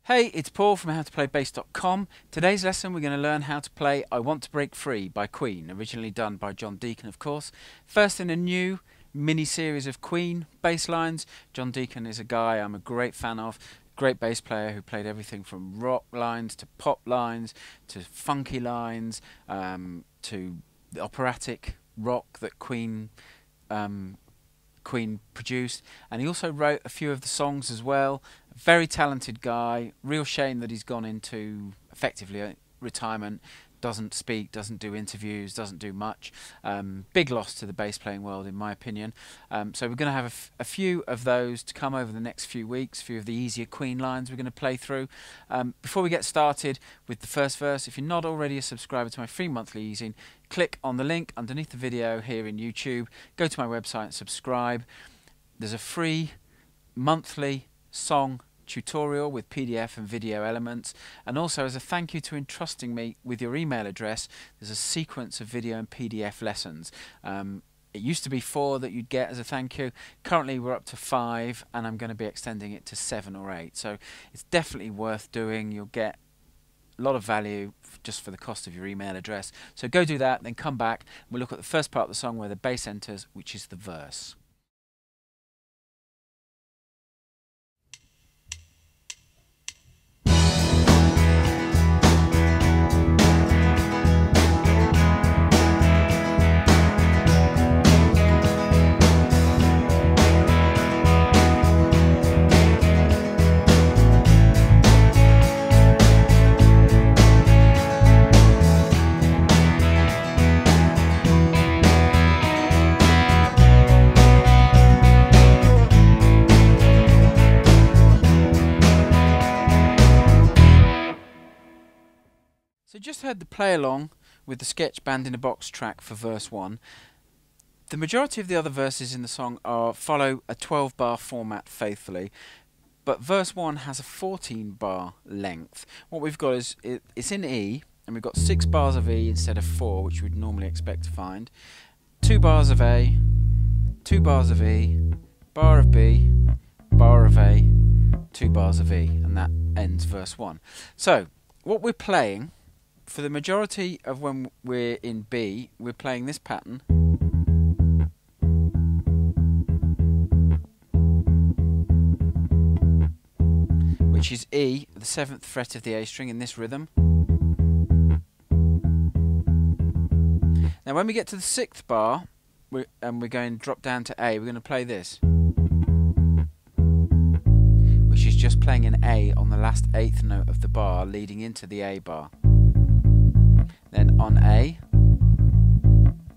Hey, it's Paul from howtoplaybassdotcom. Today's lesson we're going to learn how to play I Want to Break Free by Queen, originally done by Deacon, of course. First in a new mini-series of Queen bass lines. Deacon is a guy I'm a great fan of, great bass player who played everything from rock lines to pop lines to funky lines to the operatic rock that Queen produced, and he also wrote a few of the songs as well. Very talented guy. Real shame that he's gone into effectively retirement. Doesn't speak, doesn't do interviews, doesn't do much. Big loss to the bass playing world in my opinion. So we're going to have a few of those to come over the next few weeks, a few of the easier Queen lines we're going to play through. Before we get started with the first verse, if you're not already a subscriber to my free monthly easing, click on the link underneath the video here in YouTube, go to my website and subscribe. There's a free monthly song tutorial with PDF and video elements, and also as a thank you to entrusting me with your email address, there's a sequence of video and PDF lessons. It used to be 4 that you'd get as a thank you. Currently we're up to 5, and I'm going to be extending it to 7 or 8, so it's definitely worth doing. You'll get a lot of value just for the cost of your email address. So go do that, then come back and we'll look at the first part of the song where the bass enters, which is the verse. So just heard the play along with the Sketch Band in a Box track for verse 1. The majority of the other verses in the song follow a 12-bar format faithfully, but verse 1 has a 14-bar length. What we've got is it's in E, and we've got 6 bars of E instead of 4, which we'd normally expect to find. 2 bars of A, 2 bars of E, bar of B, bar of A, 2 bars of E, and that ends verse 1. So what we're playing for the majority of when we're in B, we're playing this pattern, which is E, the 7th fret of the A string in this rhythm. Now when we get to the 6th bar, and we're going to drop down to A, we're going to play this, which is just playing an A on the last 8th note of the bar leading into the A bar. Then on A,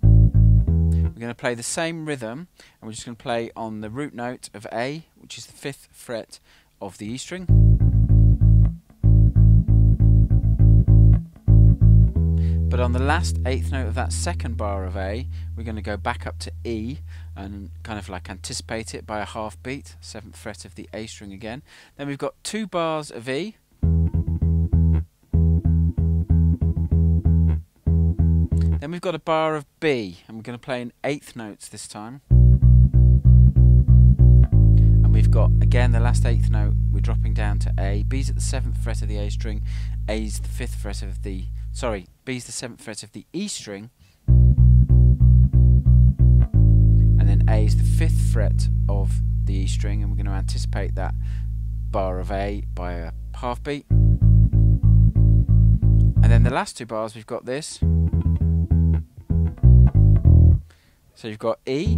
we're going to play the same rhythm, and we're just going to play on the root note of A, which is the 5th fret of the E string. But on the last 8th note of that 2nd bar of A, we're going to go back up to E and kind of like anticipate it by a half beat, 7th fret of the A string again. Then we've got 2 bars of E. Then we've got a bar of B, and we're going to play in 8th notes this time. And we've got, again, the last 8th note, we're dropping down to A. B's at the 7th fret of the A string, A's the 5th fret of the, B's the 7th fret of the E string, and then A's the 5th fret of the E string, and we're going to anticipate that bar of A by a half beat. And then the last 2 bars, we've got this. So you've got E,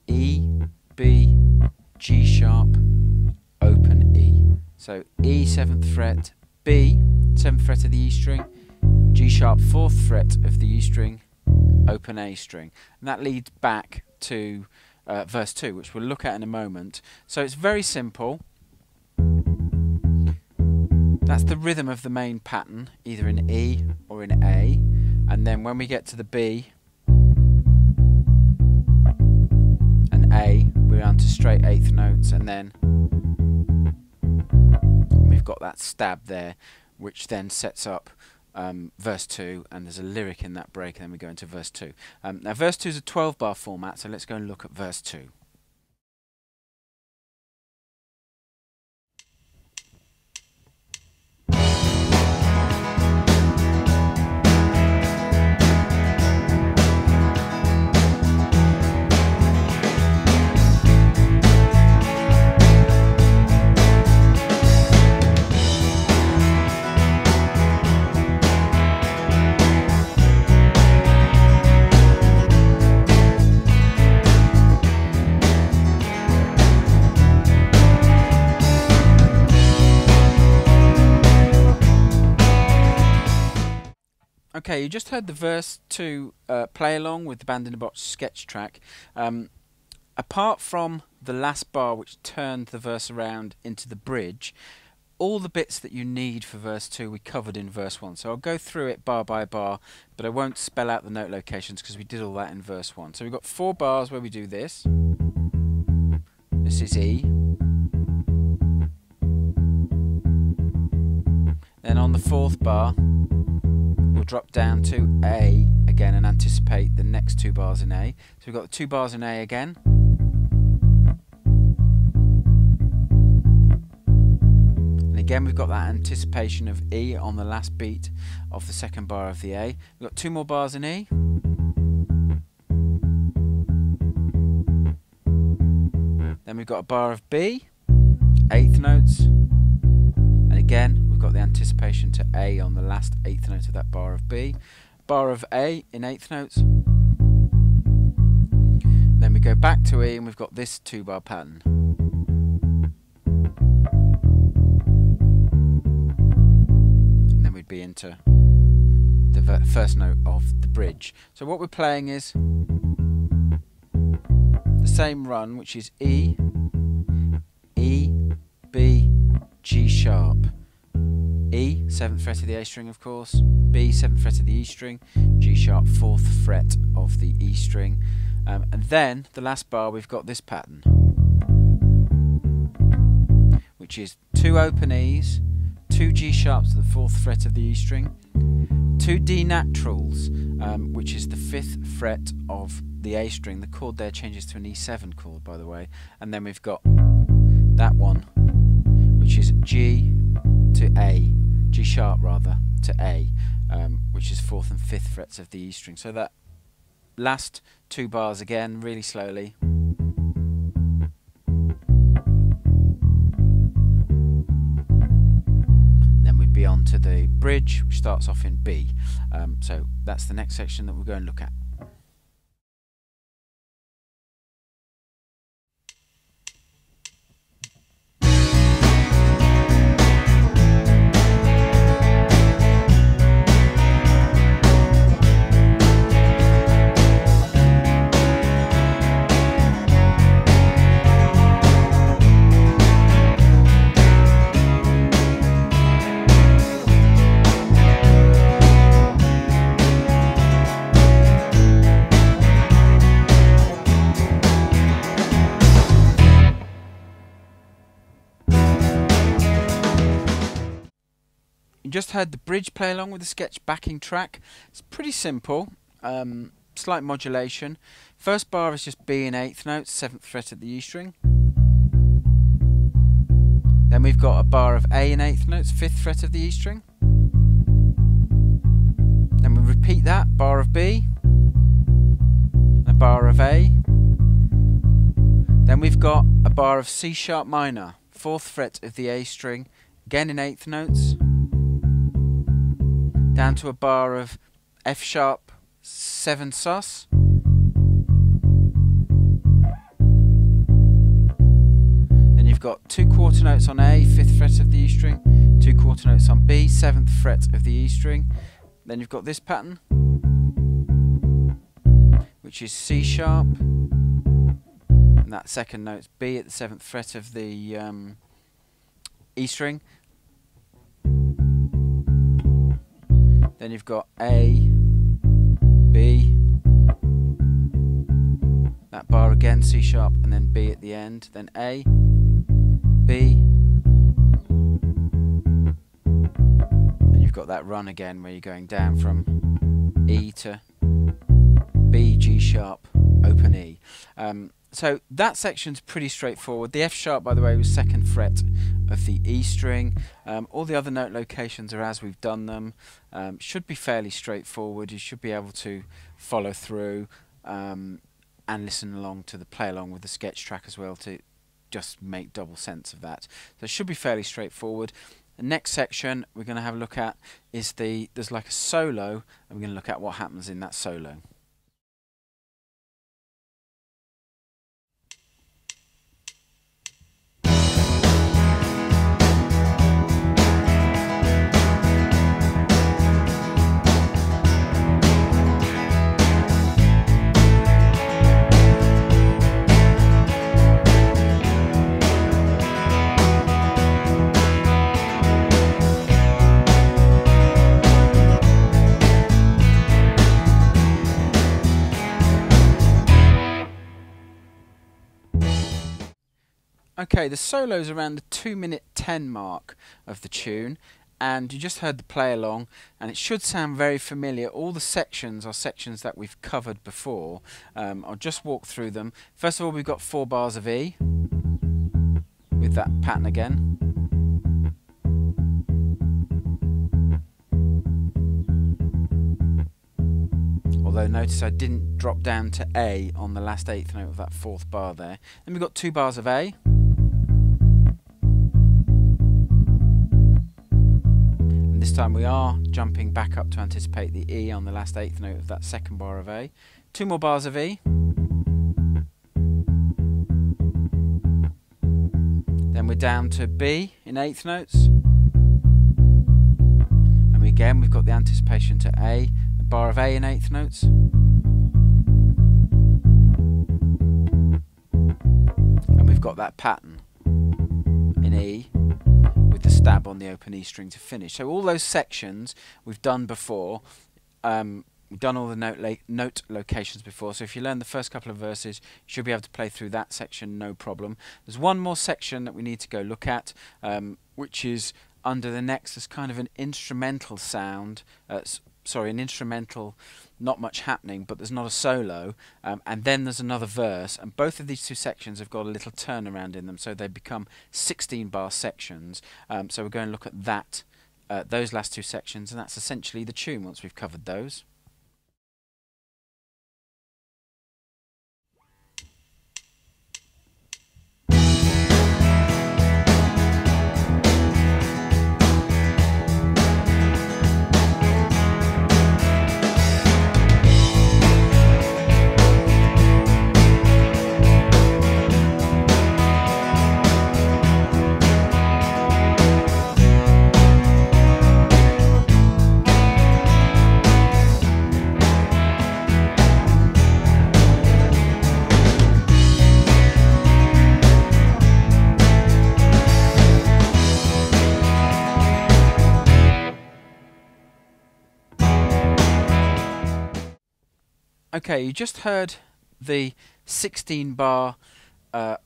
E, B, G sharp, open E. So E 7th fret, B 7th fret of the E string, G sharp 4th fret of the E string, open A string. And that leads back to verse 2, which we'll look at in a moment. So it's very simple. That's the rhythm of the main pattern, either in E or in A. And then when we get to the B and A, we're on to straight 8th notes, and then we've got that stab there, which then sets up verse 2, and there's a lyric in that break, and then we go into verse 2. Now verse 2 is a 12-bar format, so let's go and look at verse 2. Okay, you just heard the verse 2 play along with the Band in a Box sketch track. Apart from the last bar which turned the verse around into the bridge, all the bits that you need for verse 2 we covered in verse 1. So I'll go through it bar by bar, but I won't spell out the note locations because we did all that in verse 1. So we've got 4 bars where we do this. This is E. Then on the 4th bar, we'll drop down to A again and anticipate the next 2 bars in A. So we've got the 2 bars in A again. And again we've got that anticipation of E on the last beat of the 2nd bar of the A. We've got 2 more bars in E. Then we've got a bar of B, 8th notes. And again, we've got the anticipation to A on the last 8th note of that bar of B. Bar of A in 8th notes. Then we go back to E and we've got this 2-bar pattern. And then we'd be into the first note of the bridge. So what we're playing is the same run, which is E, E, B, G sharp. E, 7th fret of the A string of course, B, 7th fret of the E string, G sharp, 4th fret of the E string, and then the last bar we've got this pattern, which is 2 open E's, 2 G sharps to the 4th fret of the E string, 2 D naturals, which is the 5th fret of the A string. The chord there changes to an E7 chord, by the way, and then we've got that one, which is G to A, G sharp rather, to A, which is 4th and 5th frets of the E string. So that last 2 bars again, really slowly. Then we'd be on to the bridge, which starts off in B. So that's the next section that we'll go and look at. Just heard the bridge play along with the sketch backing track. It's pretty simple, slight modulation. First bar is just B in 8th notes, 7th fret of the E string. Then we've got a bar of A in 8th notes, 5th fret of the E string. Then we repeat that, bar of B, a bar of A. Then we've got a bar of C sharp minor, 4th fret of the A string, again in 8th notes. Down to a bar of F sharp 7 sus. Then you've got 2 quarter notes on A, 5th fret of the E string, 2 quarter notes on B, 7th fret of the E string. Then you've got this pattern, which is C sharp, and that 2nd note's B at the 7th fret of the E string. Then you've got A, B, that bar again, C sharp, and then B at the end. Then A, B, and you've got that run again where you're going down from E to B, G sharp, open E. So that section's pretty straightforward. The F sharp, by the way, was 2nd fret of the E string. All the other note locations are as we've done them. Should be fairly straightforward. You should be able to follow through and listen along to the play along with the sketch track as well to just make double sense of that. So it should be fairly straightforward. The next section we're going to have a look at is there's like a solo, and we're going to look at what happens in that solo. Okay, the solo's around the 2:10 mark of the tune, and you just heard the play along, and it should sound very familiar. All the sections are sections that we've covered before. I'll just walk through them. First of all, we've got 4 bars of E with that pattern again. Although notice I didn't drop down to A on the last 8th note of that 4th bar there. Then we've got 2 bars of A. And this time we are jumping back up to anticipate the E on the last 8th note of that 2nd bar of A. 2 more bars of E. Then we're down to B in 8th notes. And again we've got the anticipation to A. Bar of A in 8th notes, and we've got that pattern in E with the stab on the open E string to finish. So all those sections we've done before. We've done all the note locations before, so if you learn the first couple of verses, you should be able to play through that section no problem. There's one more section that we need to go look at, which is under the next. There's kind of an instrumental sound, an instrumental, not much happening, but there's not a solo, and then there's another verse, and both of these two sections have got a little turnaround in them, so they become 16-bar sections. So we're going to look at that, those last two sections, and that's essentially the tune once we've covered those. Okay, you just heard the 16-bar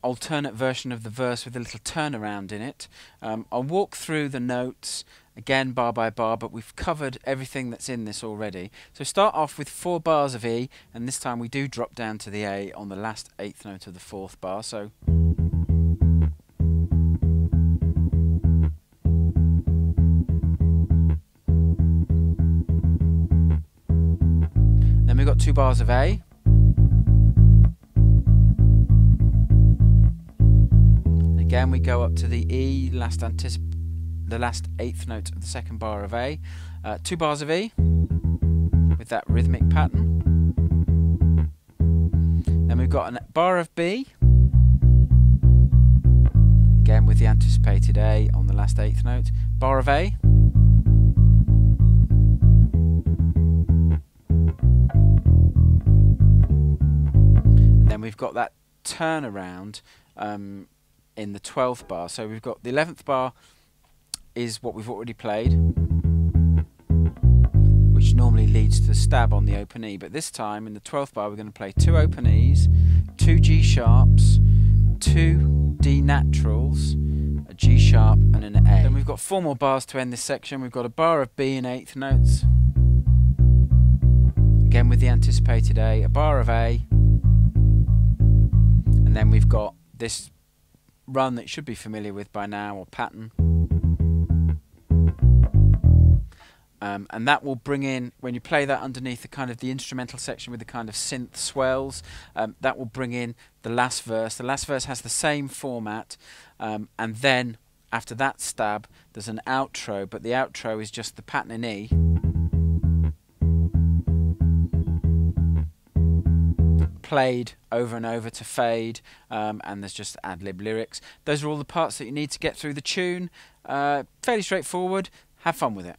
alternate version of the verse with a little turnaround in it. I'll walk through the notes again bar by bar, but we've covered everything that's in this already. So start off with 4 bars of E, and this time we do drop down to the A on the last 8th note of the 4th bar. So we've got 2 bars of A. Again we go up to the E, the last 8th note of the 2nd bar of A. 2 bars of E with that rhythmic pattern. Then we've got a bar of B, again with the anticipated A on the last 8th note. Bar of A. Then we've got that turnaround in the 12th bar. So we've got the 11th bar is what we've already played, which normally leads to the stab on the open E. But this time in the 12th bar we're going to play 2 open E's, 2 G sharps, 2 D naturals, a G sharp and an A. Then we've got 4 more bars to end this section. We've got a bar of B in 8th notes, again with the anticipated A, a bar of A. And then we've got this run that you should be familiar with by now, or pattern. And that will bring in, when you play that underneath the kind of the instrumental section with the kind of synth swells, that will bring in the last verse. The last verse has the same format, and then after that stab there's an outro, but the outro is just the pattern in E. Played over and over to fade, and there's just ad-lib lyrics. Those are all the parts that you need to get through the tune. Fairly straightforward. Have fun with it.